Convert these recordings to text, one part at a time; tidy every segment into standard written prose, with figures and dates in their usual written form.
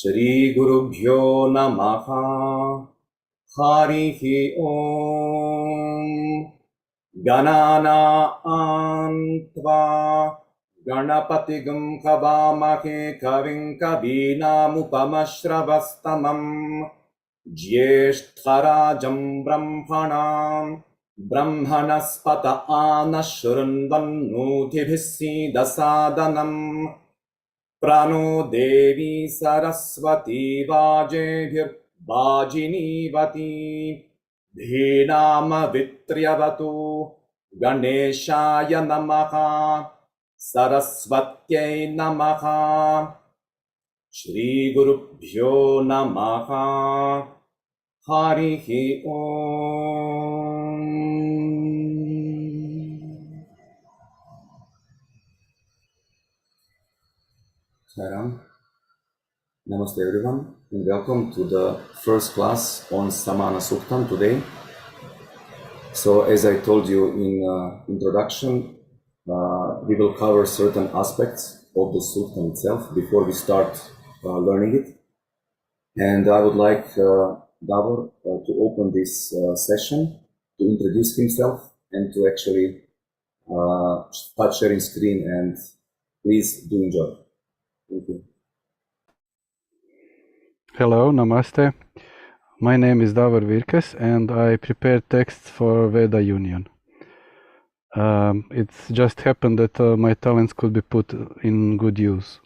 Shri Gurubhyo Namaha Harihi Om Ganana Antva Ganapatigam Kavamahe Kavim Kabinamupamashravastamam Jyeshtarajam Brahmanam Brahmanaspata Anashurvanudhibhisi Dasadanam Prano Devi Saraswati Vajebhir Vajinivati Dhinama Vitriyavatu Ganeshaya Namaha Saraswatyai Namaha Shri Gurubhyo Namaha Harihi Om. Saram. Namaste everyone, and welcome to the first class on Samāna Sūktam today. So as I told you in introduction, we will cover certain aspects of the Sūktam itself before we start learning it. And I would like Davor to open this session, to introduce himself and to actually start sharing screen, and please do enjoy. Thank you. Hello, namaste. My name is Davor Virkes and I prepare texts for Veda Union. It's just happened that my talents could be put in good use.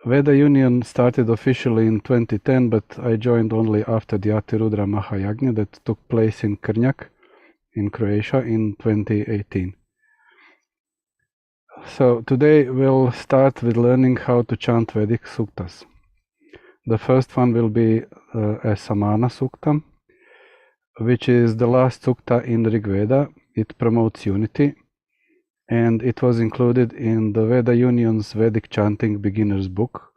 Veda Union started officially in 2010, but I joined only after the Atirudra Mahayagna that took place in Krnjak in Croatia in 2018. So today we'll start with learning how to chant Vedic Suktas. The first one will be a Samāna Sūktam, which is the last Sukta in Rg Veda. It promotes unity, and it was included in the Veda Union's Vedic Chanting Beginner's Book,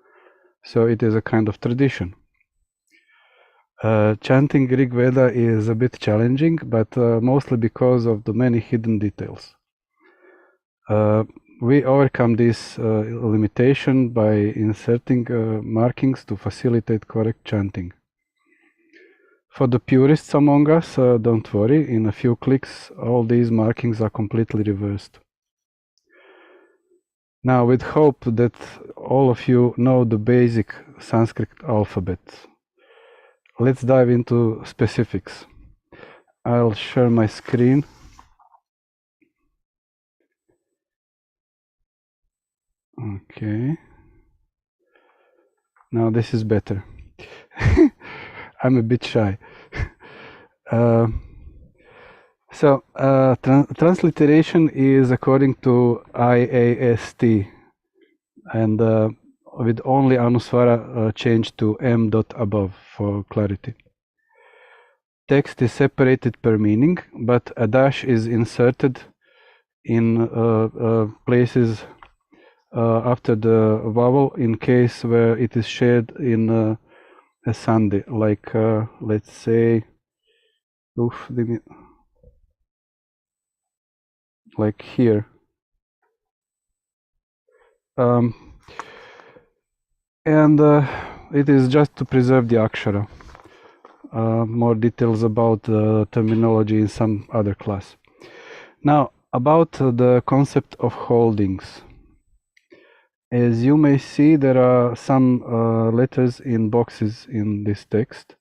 so it is a kind of tradition. Chanting Rg Veda is a bit challenging, but mostly because of the many hidden details. We overcome this limitation by inserting markings to facilitate correct chanting. For the purists among us, don't worry, in a few clicks all these markings are completely reversed. Now, with hope that all of you know the basic Sanskrit alphabet, let's dive into specifics. I'll share my screen. Okay. Now this is better. I'm a bit shy. Transliteration is according to IAST, and with only Anuswara changed to M dot above for clarity. Text is separated per meaning, but a dash is inserted in places after the vowel in case where it is shared in a sandhi, like let's say, like here. It is just to preserve the akshara. More details about the terminology in some other class. Now, about the concept of holdings. As you may see, there are some letters in boxes in this text.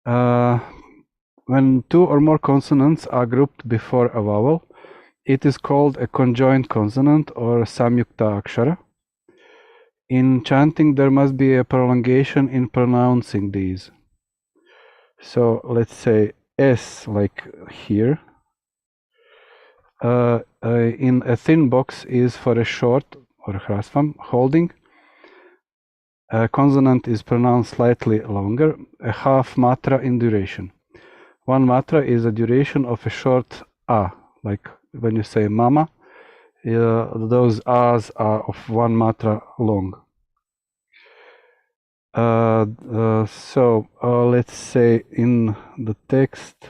When two or more consonants are grouped before a vowel, it is called a conjoined consonant or samyukta akshara. In chanting, there must be a prolongation in pronouncing these. So let's say S, like here, in a thin box is for a short or hrasvam holding. A consonant is pronounced slightly longer, a half matra in duration. 1 matra is a duration of a short a, like when you say mama, those a's are of 1 matra long. So let's say in the text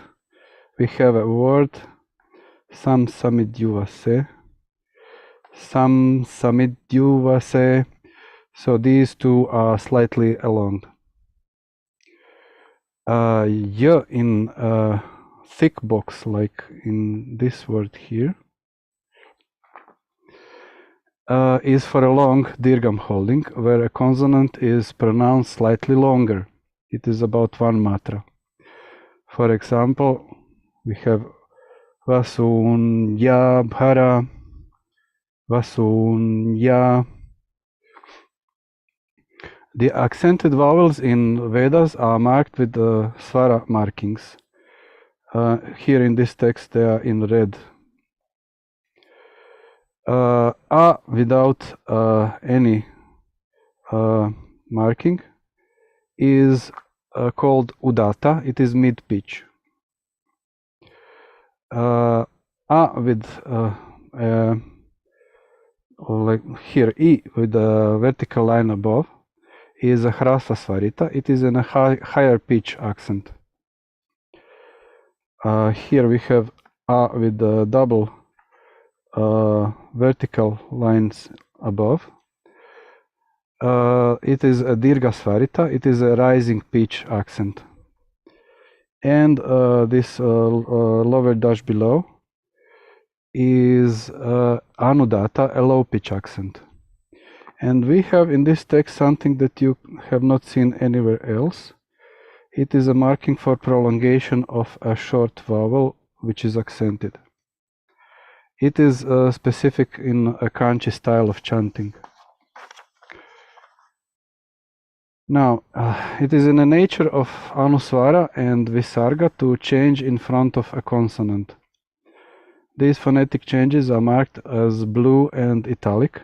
we have a word sam samidyuvase, sam samidyuvase. So these two are slightly along. Y in a thick box, like in this word here, is for a long dirgham holding, where a consonant is pronounced slightly longer. It is about 1 matra. For example, we have vasunya bhara, vasunya. The accented vowels in Vedas are marked with the svara markings. Here in this text they are in red. A without any marking is called udata. It is mid pitch. A with like here E with a vertical line above is a hrasva svarita. It is in a higher pitch accent. Here we have A with the double vertical lines above. It is a dirgha svarita. It is a rising pitch accent. And this lower dash below is anudata, a low pitch accent. And we have in this text something that you have not seen anywhere else. It is a marking for prolongation of a short vowel which is accented. It is specific in a Kanchi style of chanting. Now, it is in the nature of anusvara and visarga to change in front of a consonant. These phonetic changes are marked as blue and italic.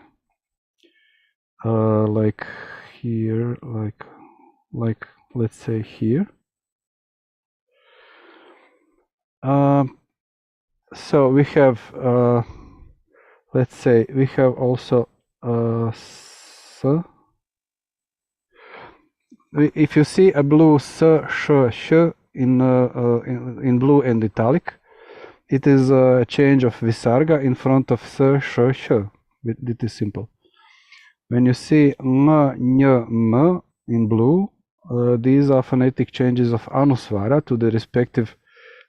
Like here, like let's say here. So we have, let's say, we have also s. If you see a blue s, sh, sh in blue and italic, it is a change of visarga in front of s, sh, sh. It is simple. When you see m, ny, m in blue, these are phonetic changes of anusvara to the respective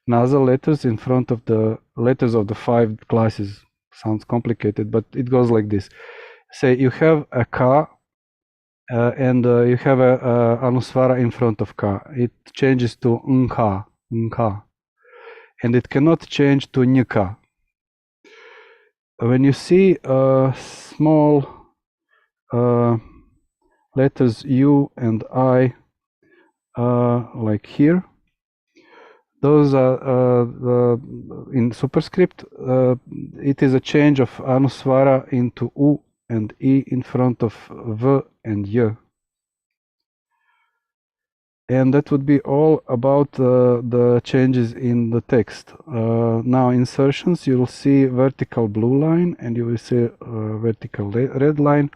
nasal letters in front of the letters of the 5 classes. Sounds complicated, but it goes like this. Say you have a ka, and you have a anusvara in front of ka. It changes to nka, nka, and it cannot change to nika. When you see small letters U and I, like here, those are in superscript. It is a change of anusvara into U and E in front of V and Y. And that would be all about the changes in the text. Now insertions, you will see vertical blue line and you will see vertical red line.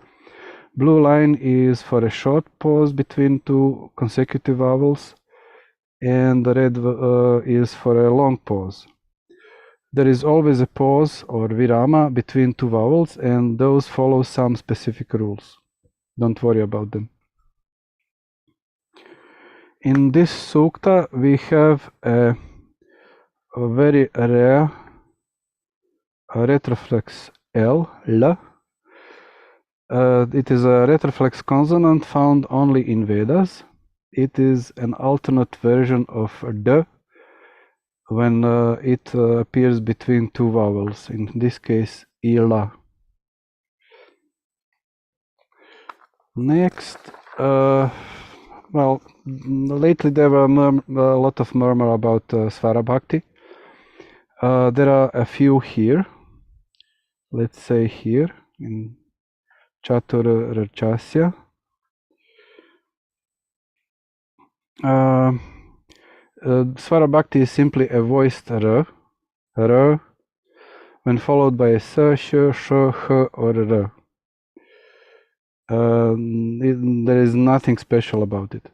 Blue line is for a short pause between 2 consecutive vowels, and the red is for a long pause. There is always a pause or virama between 2 vowels, and those follow some specific rules. Don't worry about them. In this sukta, we have a very rare retroflex L. It is a retroflex consonant found only in Vedas. It is an alternate version of D when it appears between 2 vowels, in this case ila. Next, well, lately there were a lot of murmur about Svara Bhakti. There are a few here. Let's say here in Chatur Rachasya. Svara Bhakti is simply a voiced R, when followed by a S, Sh, Sh, H, or R. There is nothing special about it.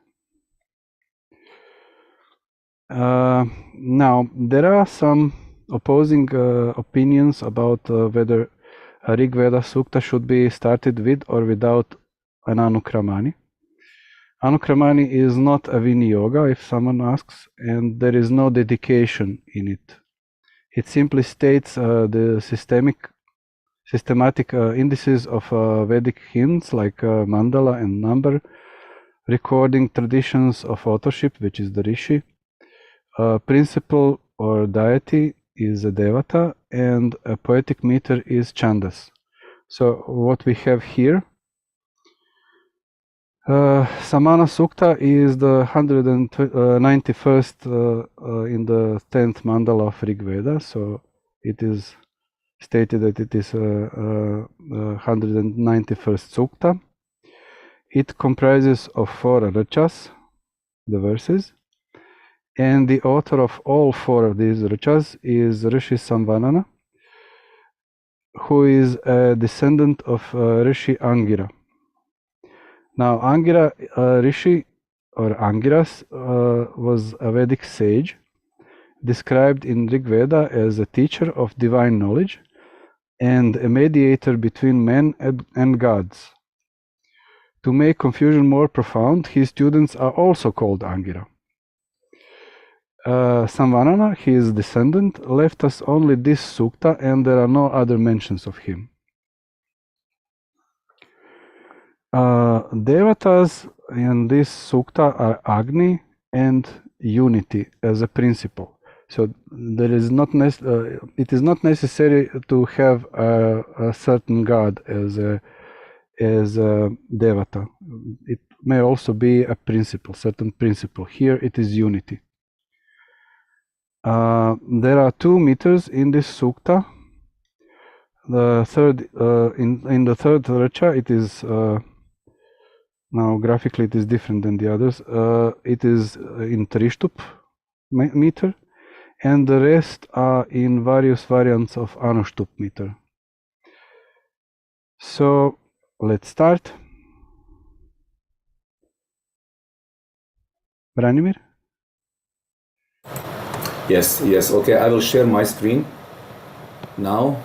Now, there are some opposing opinions about whether a Rig Veda Sukta should be started with or without an Anukramani. Anukramani is not a Viniyoga, if someone asks, and there is no dedication in it. It simply states the systematic indices of Vedic hymns like mandala and number, recording traditions of authorship, which is the Rishi, principle or deity is a Devata, and a poetic meter is Chandas. So what we have here, Samāna Sukta is the 191st in the 10th mandala of Rig Veda, so it is stated that it is 191st Sukta. It comprises of 4 rachas, the verses, and the author of all 4 of these rachas is Rishi Samāna, who is a descendant of Rishi Angira. Now, Angira Rishi, or Angiras, was a Vedic sage, described in Rig Veda as a teacher of divine knowledge and a mediator between men and gods. To make confusion more profound, his students are also called Angira. Samāna, his descendant, left us only this sukta, and there are no other mentions of him. Devatas in this sukta are Agni and unity as a principle. So there is not it is not necessary to have a certain god as a devata. It may also be a principle, certain principle. Here it is unity. There are 2 meters in this sukta. The third in the third racha, it is now graphically it is different than the others. It is in Trishtup meter, and the rest are in various variants of Anushtup meter. So let's start. Branimir? Yes, okay, I will share my screen now.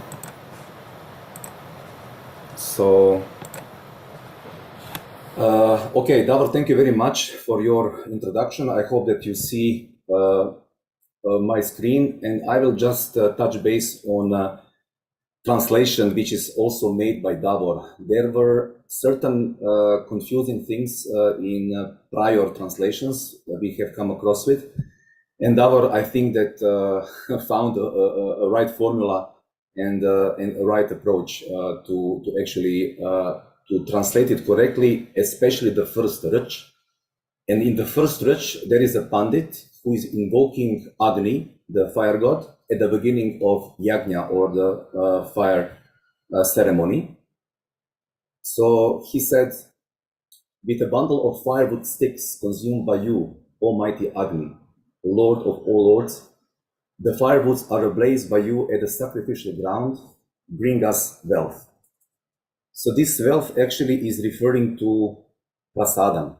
So, okay, Davor, thank you very much for your introduction. I hope that you see my screen, and I will just touch base on translation, which is also made by Davor. There were certain confusing things in prior translations that we have come across with. And Davor, I think that found a right formula and a right approach to actually to translate it correctly, especially the first rach. And in the first rach, there is a pandit who is invoking Agni, the fire god, at the beginning of yajna, or the fire ceremony. So he said, "With a bundle of firewood sticks consumed by you, Almighty Agni, Lord of all lords, the firewoods are ablaze by you at the sacrificial ground, bring us wealth." So this wealth actually is referring to prasadam,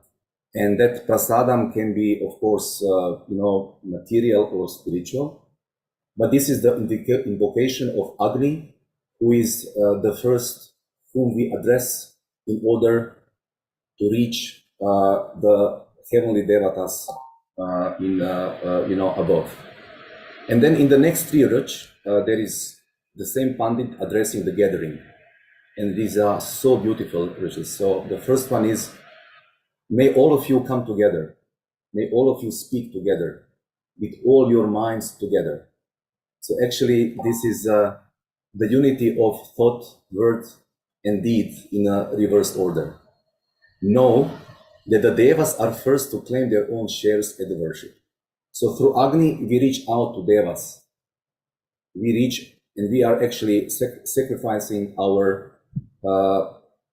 and that prasadam can be, of course, material or spiritual, but this is the invocation of Agni, who is the first whom we address in order to reach the heavenly devatas above. And then in the next 3 rach, there is the same pandit addressing the gathering, and these are so beautiful rachas. So the first one is, may all of you come together, may all of you speak together, with all your minds together. So actually, this is the unity of thought, word, and deed in a reversed order. Know that the devas are first to claim their own shares at the worship. So through Agni, we reach out to devas. we reach, and we are actually sacrificing our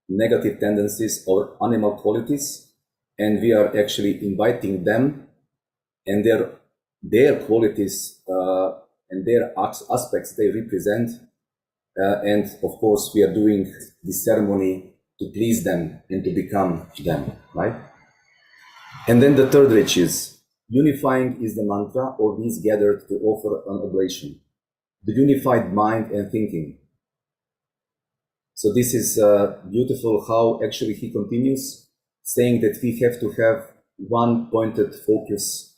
negative tendencies or animal qualities, and we are actually inviting them and their qualities and their aspects they represent, and of course we are doing this ceremony to please them and to become them, right? And then the third rich is unifying is the mantra, or these gathered to offer an oblation, the unified mind and thinking. So this is beautiful how actually he continues saying that we have to have one pointed focus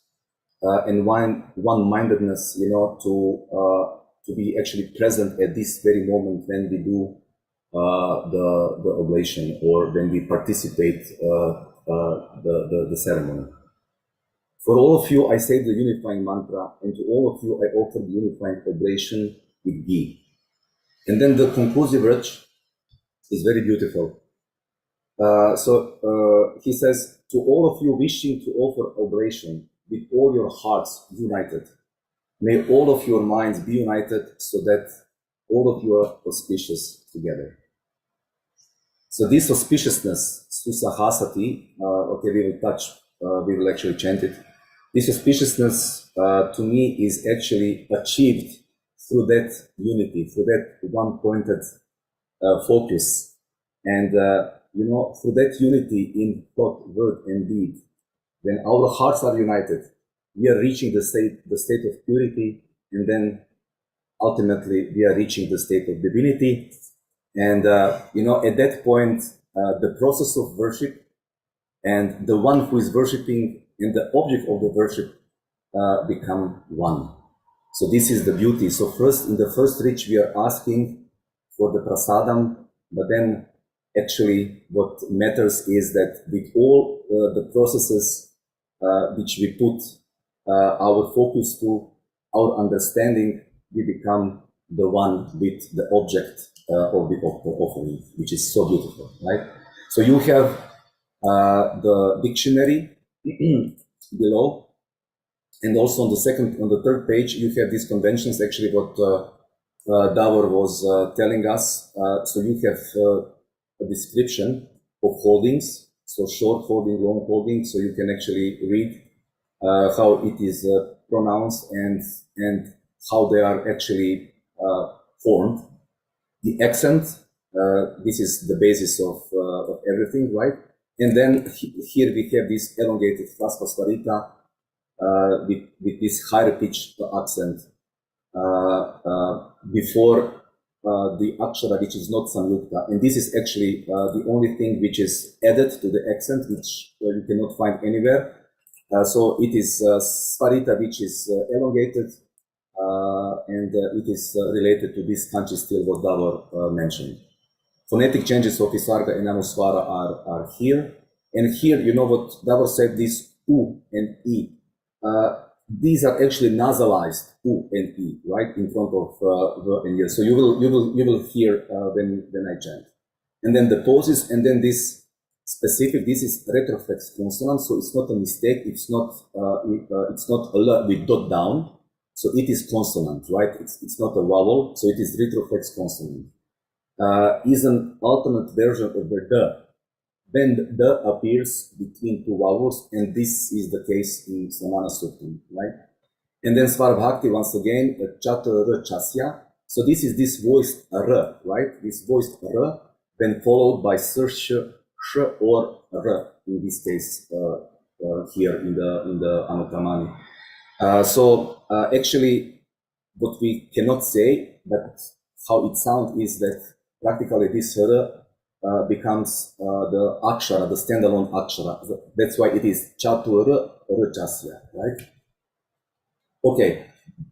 and one-mindedness, to be actually present at this very moment when we do the oblation, or when we participate the ceremony. For all of you, I say the unifying mantra, and to all of you, I offer the unifying oblation with ghee. And then the conclusive rich is very beautiful. So he says, to all of you wishing to offer oblation with all your hearts united, may all of your minds be united so that all of you are auspicious together. So this auspiciousness, susahasati, okay, we will actually chant it. This auspiciousness to me is actually achieved through that unity, through that one-pointed focus, and through that unity in thought, word, and deed. When our hearts are united, we are reaching the state of purity, and then ultimately we are reaching the state of divinity. And at that point, the process of worship and the one who is worshiping and the object of the worship become one. So this is the beauty. So first, in the first rich, we are asking for the prasadam, but then actually what matters is that with all the processes which we put our focus to, our understanding, we become the one with the object of the offering, which is so beautiful, right? So you have the dictionary below, and also on the third page, you have these conventions, actually what Davor was telling us. So you have a description of holdings, so short holding, long holding, so you can actually read how it is pronounced and how they are actually formed. The accent, this is the basis of everything, right? And then here we have this elongated Frasvasvarita with this higher pitched accent before the akshara, which is not samyukta. And this is actually the only thing which is added to the accent, which you cannot find anywhere. So it is svarita, which is elongated, and it is related to this kanchi stil what Davor mentioned. Phonetic changes of Visarga and Anuswara are here. And here, you know what Davor said, this U and E. These are actually nasalized U and E, right, in front of the and here. So you will hear when I chant. And then the pauses, and then this specific, this is retroflex consonant, so it's not a mistake, it's not a L with dot down, so it is consonant, right? It's not a vowel, so it is retroflex consonant. Is an alternate version of the D. When the appears between two vowels, and this is the case in Samāna Sūktam, right? And then Svarabhakti, once again, Chatra R Chasya. So this is this voiced R, right? This voiced R, then followed by Sir, Sh, or R, in this case, here in the Anuttamani. So actually, what we cannot say, but how it sounds is that practically this R becomes the akshara, the standalone akshara. That's why it is Chatur Rachasya, right? Okay,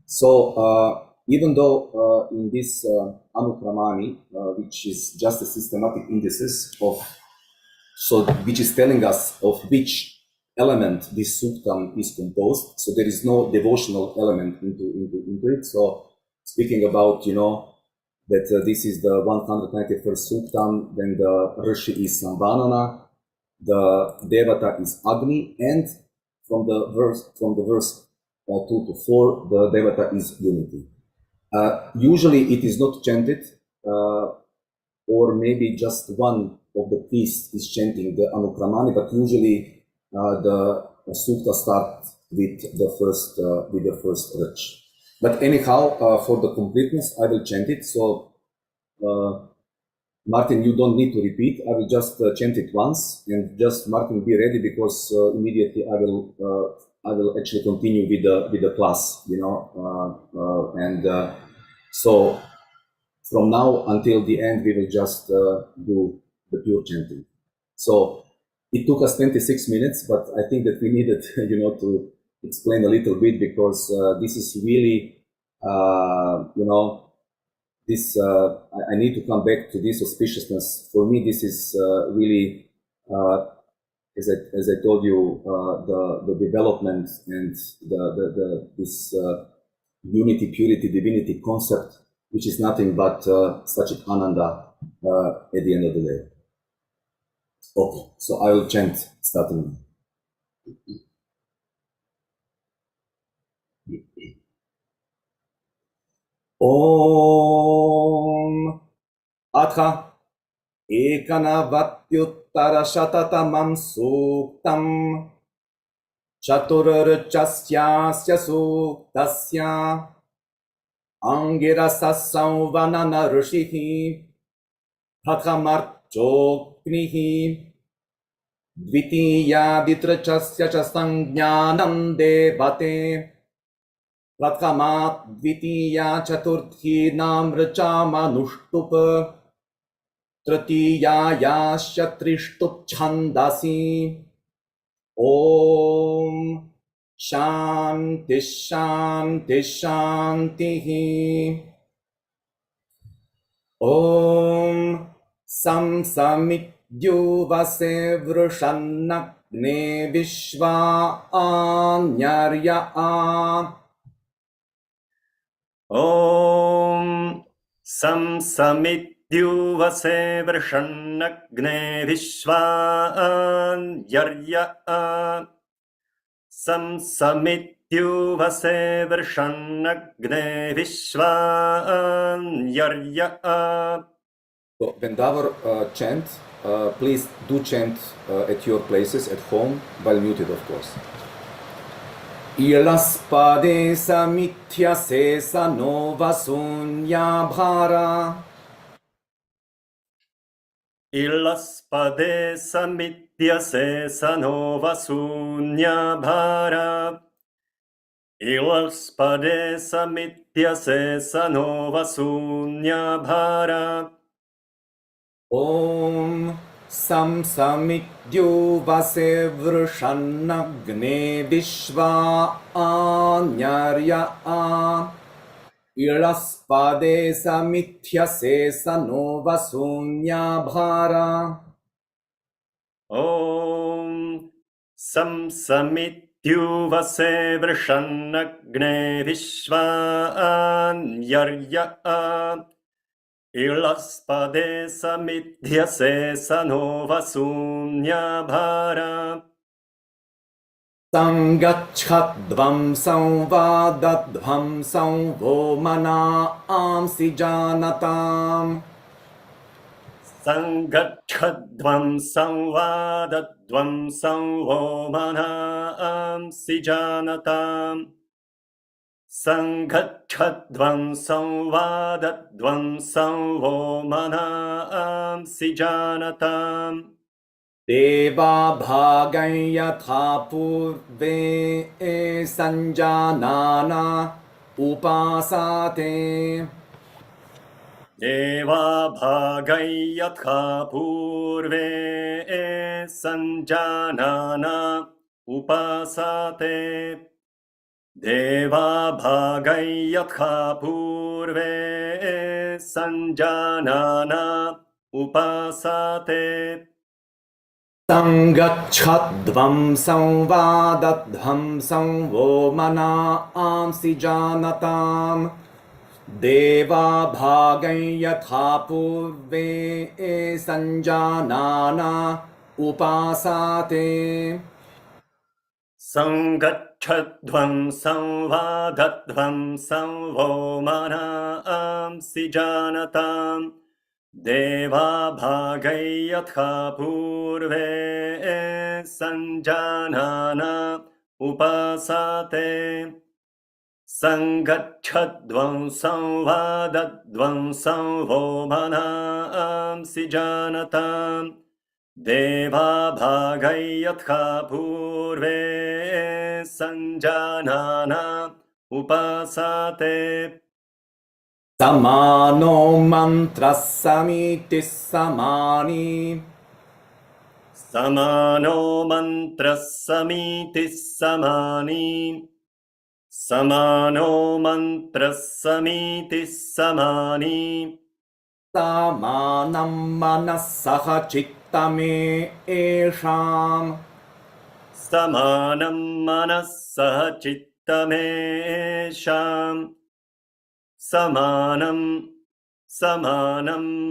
so even though in this Anukramani, which is just a systematic indices of, so which is telling us of which element this Suktam is composed, so there is no devotional element into it. So speaking about, that this is the 191st Suktam, then the Rishi is Samāna, the Devata is Agni, and from the verse 2 to 4, the Devata is unity. Usually it is not chanted, or maybe just one of the priests is chanting the Anukramani, but usually the Sukta starts with the first Rg. But anyhow, for the completeness, I will chant it. So, Martin, you don't need to repeat. I will just chant it once, and just Martin, be ready, because immediately I will actually continue with the class, so from now until the end, we will just do the pure chanting. So it took us 26 minutes, but I think that we needed, to explain a little bit, because this is really, this, I need to come back to this auspiciousness. For me, this is really, as I told you, the development and this unity, purity, divinity concept, which is nothing but such an ananda at the end of the day. Okay, so I will chant starting. Om Atha Ekanavatyuttara Shatatamam Sūktam Chaturarchasyasya Sūktasya Angirasa Samvanana Rishihi Prakamarchoknihi Dvitiya Vitrachasya Chasangyanam Devate Prakamat Dvitiya Chaturthi Namrachamanushtup Tritiya Yasya Trishtup Chandasi Om Shanti Shanti Shanti Om Sam Samidyuvase Vrushannagne Vishva Anyarya Om Sam Samidyuvase Vrushannagne Vishva Anyarya Sam Samidyuvase Vrushannagne Vishva Anyarya. So, Vendavar chant, please do chant at your places at home, while muted, of course. Ilaspade samithya sesa nova sunya bhara. Ilaspade samithya sesa nova sunya bhara. Ilaspade samithya sesa nova sunya bhara. Om Sam Samidyuvase Vrushannagne Vishva Anyarya Ilaspade Samithya Sesa Nova Sunya Bhara. Om Sam Samidyuvase Vrushannagne Vishva Anyarya Ilaspade Samithya Sesa Nova Sunya Bhara. Sangachhadvam samvadadvam samvomana amsi janatam. Sangachhadvam samvadadvam samvomana amsi janatam. Sangachhadvam samvadadvam samvomana amsi janatam. Deva bhagam yatha purve sanjanana upasate. Deva bhagam yatha purve sanjanana upasate. Deva bhagam yatha purve sanjanana upasate. Sangachhadvam samvadadvam samvomana amsi janatam. Deva bhagam yatha purve sanjanana upasate. Sangachhadvam Sangachadvam samvadadvam samvo manamsi janatam Deva bhagayatha purve sanjanana upasate Sangachadvam samvadadvam samvo manamsi janatam Deva bhagayatha purve sanjanana upasate Samāno mantra samiti samāni. Samāno mantra samiti samāni. Samāno mantra samiti samāni. Samānam manasaha chittame esham. Samānam manassaha chittamesham. Samanam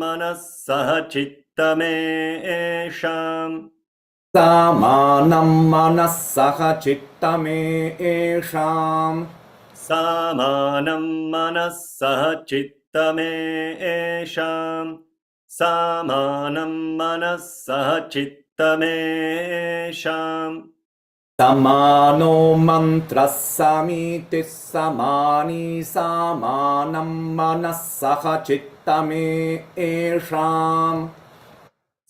manassaha chittamesham. Samānam manasaha chittame esham. Samanam manassaha chittamesham. Samanam manassaha chittamesham. Samāno mantra samiti samāni samānam manasaha chittame esham.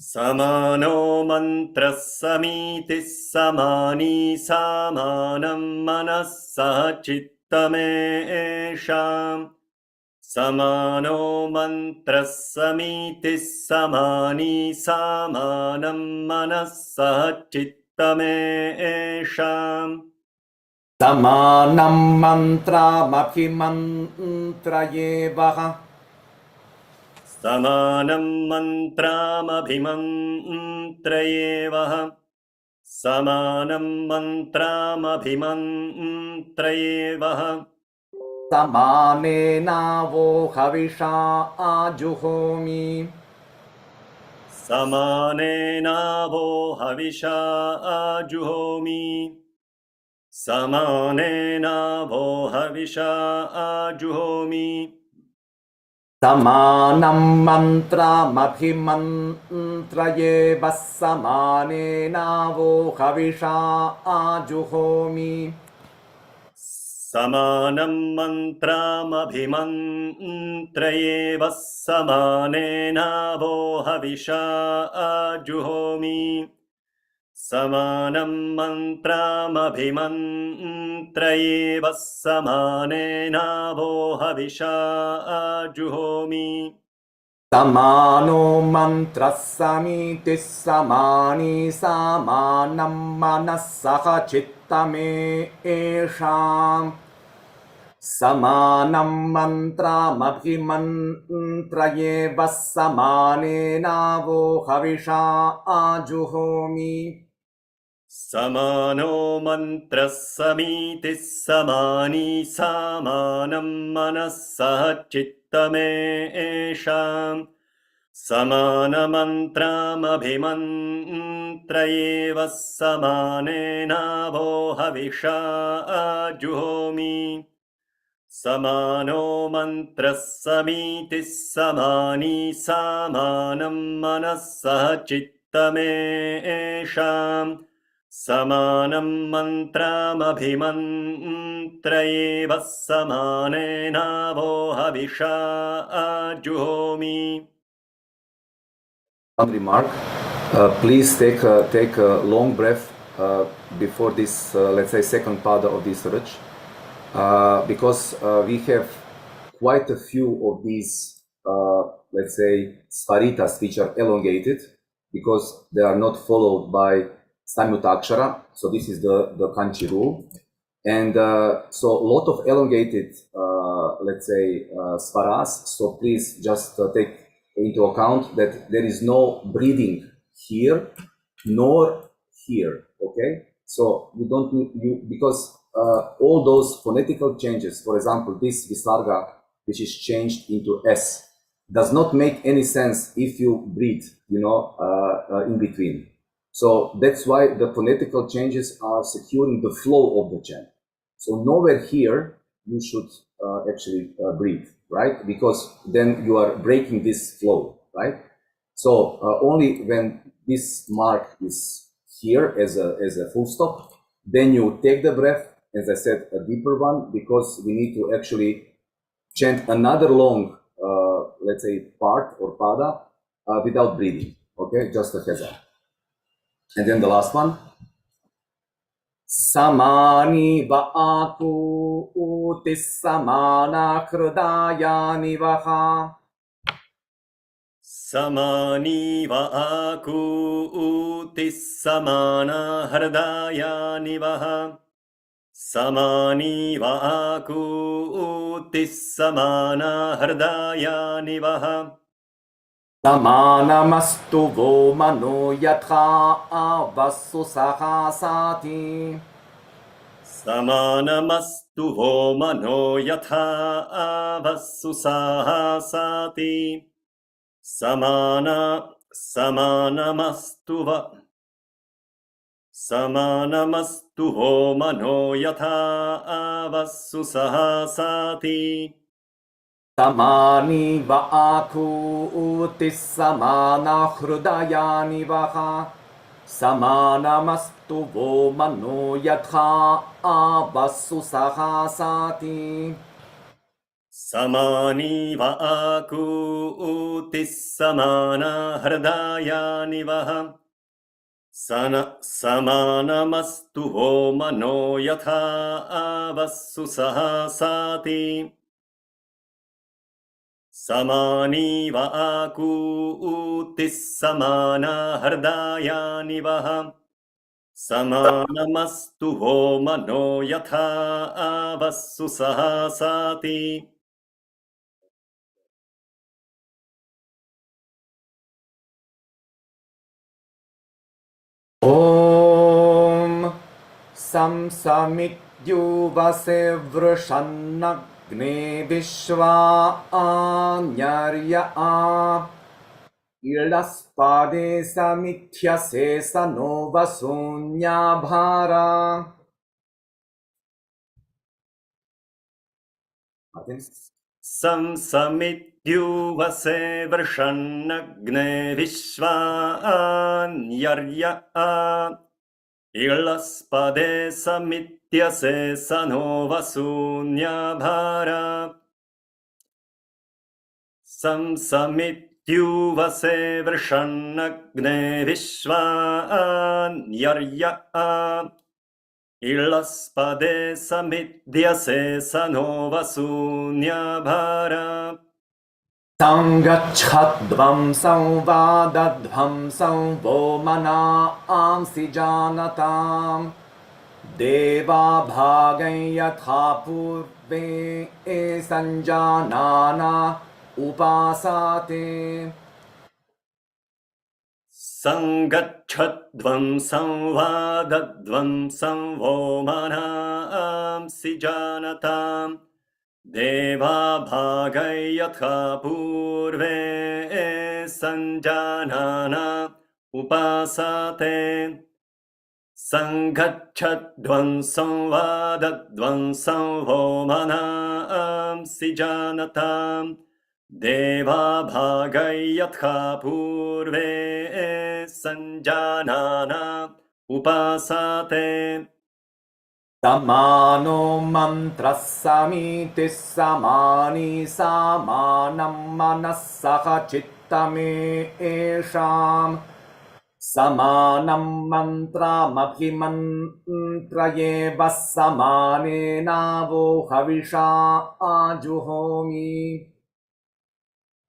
Samāno mantra samiti samāni samānam manassaha chittamesham. Samāno mantra samiti samāni samānam manassaha chittamesham. Samānam mantra abhimantrayevaha. Samanam mantramabhimantrayevaha. Samanam mantramabhimantrayevaha. Samānena vo havisha ajuhomi. Samanena vo havisha ajuhomi. Samanena vo havisha ajuhomi. Samānam mantra abhimantrayeva samānena vo havisha ajuhomi. Samanam mantramabhimantrayeva samanena vo havisha ajuhomi. Samanam mantramabhimantrayeva samanena vo havisha ajuhomi. Samāno mantra samiti samāni samānam manasaha chittame esham. Samānam mantram abhimantrayeva samānena vo havisha ajuhomi. Samāno mantra samiti samāni samānam manassaha chittamesham. Samāna mantram abhimantrayeva samānena vo havisha ajuhomi. Samāno mantra samiti samāni samānam manassaha chittamesham. Samanam mantram abhimantrayeva samanena vo havisha ajuhomi. One remark, please take a long breath before this, let's say, second pada of this Rg, because we have quite a few of these, let's say, svaritas which are elongated because they are not followed by samyutakshara. So this is the kanchi rule, and so a lot of elongated, let's say, svaras. So please just take into account that there is no breathing here nor here. Okay, so you don't need because all those phonetical changes, for example, this visarga which is changed into s, does not make any sense if you breathe, in between. So that's why the phonetical changes are securing the flow of the chant. So nowhere here you should actually breathe, right? Because then you are breaking this flow, right? So only when this mark is here as a full stop, then you take the breath, as I said, a deeper one, because we need to actually chant another long, let's say, part or pada without breathing. Okay, just a heads up. And then the last one. Samani va'aku utis samana kridaya nivaha. Samani va'aku utis samana hardaya nivaha. Samani va'aku utis samana hardaya nivaha. Samanamastu vo mano yatha avasu sahasati. Samanamastu vo mano yatha avasu sahasati. Samanamastu vo mano yatha avasu sahasati. Samani va'aku utis samana hridaya nivaha. Samanamastu vo mano yatha avasu sahasati. Samani va'aku utis samana hridaya nivaha. Samanamastu vo mano yatha avasu sahasati. Samani va'aku utis samana hardaya nivaha. Samanamastu vo mano yatha avasu sahasati. Om samsamityuvase vrushannagne vishva anyarya ilaspade samithyase sanova sunya bhara. Samsamityuvase vrushannagne vishvanyarya ilaspade samityase sanova sunyabhara. Samsamityuvase vrushannagne vishvanyarya ilaspade samityase sanova sunyabhara. Sangachhadvam samvadadvam samvo manamsi janatam deva bhagayatha purve sanjanana upasate. Sangachhadvam samvadadvam samvo manamsi janatam deva bhagayatha purve sanjanana upasate. Sangachhadvam samvadadvam samvo manamsi janatam deva bhagayatha purve sanjanana upasate. Samano mantra samiti samani samanam manasaha chittame esham. Samanam mantra mabhimantrayeva samane navo havisha ajuhomi.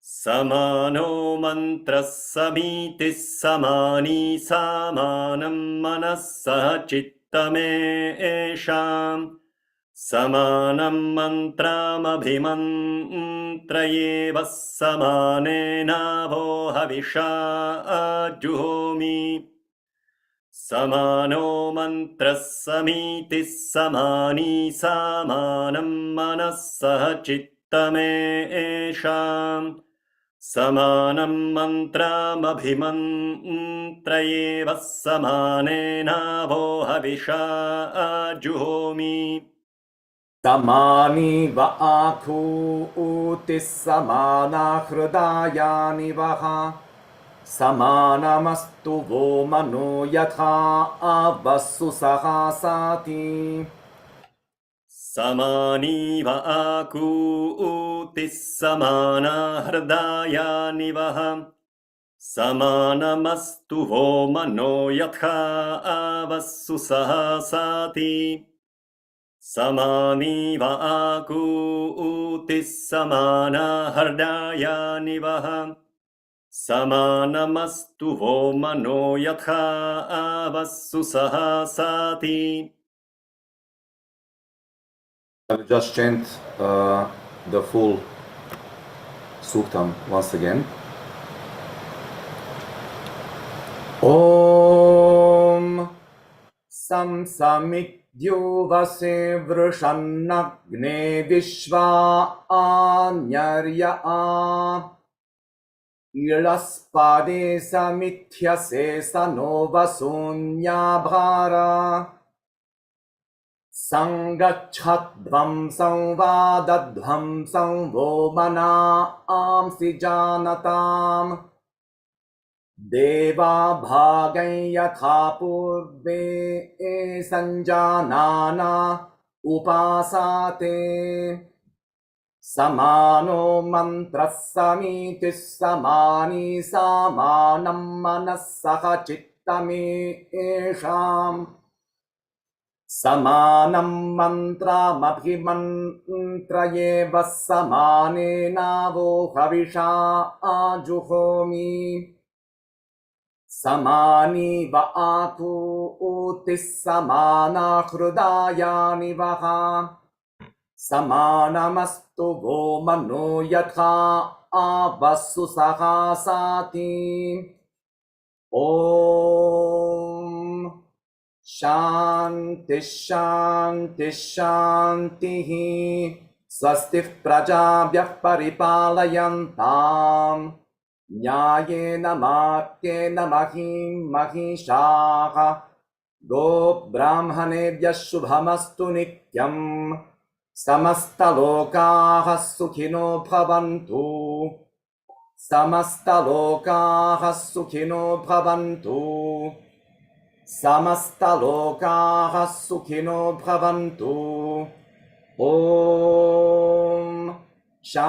Samano mantra samiti samani samanam manasa chittame esham. Samanam mantram abhimantrayeva samane navo havisha ajuhomi. Samano mantra samiti samani samanam manasa chittame esham. Samānam mantramabhimantrayeva samānena vohavisha juhomi. Samāni va ākūtis samāna hridāyāni vaha Samānamastu vo mano yathā avassu sahasāti Samāni vākūtis samāna hridāya nivaha Samānamastu vo mano yathā avassu sahasāti Samāni vākūtis samāna hridāya nivaha Samānamastu vo mano yathā avassu sahasāti. I will just chant the full Sūktam once again. Om samsamidyo vase vrushannagne vishva anyarya ilaspade samithyase sanovasunya bhara Sangacchadvam samvadadvam samvo manāamsi jānatam Deva bhāgai yathā purve sanjānāna upāsāte Samāno mantras samītis samāni samānam manassaha cittami eshām Samānam mantramabhimantrayeva samānena vohavisha juhomi Samāni va ākūtis samāna hridāyāni vaha Samānamastu vo mano yathā avassu sahasāti Om Shanti Shanti Shantihi Swastif prajābhyah paripālayantām Nyāyena mārtyena mahim mahishāha Go brahmanebhyah shubhamastu nityam Samastalokaha sukhino bhavantu Samastalokaha sukhino bhavantu Samastalokaha sukhino bhavantu Om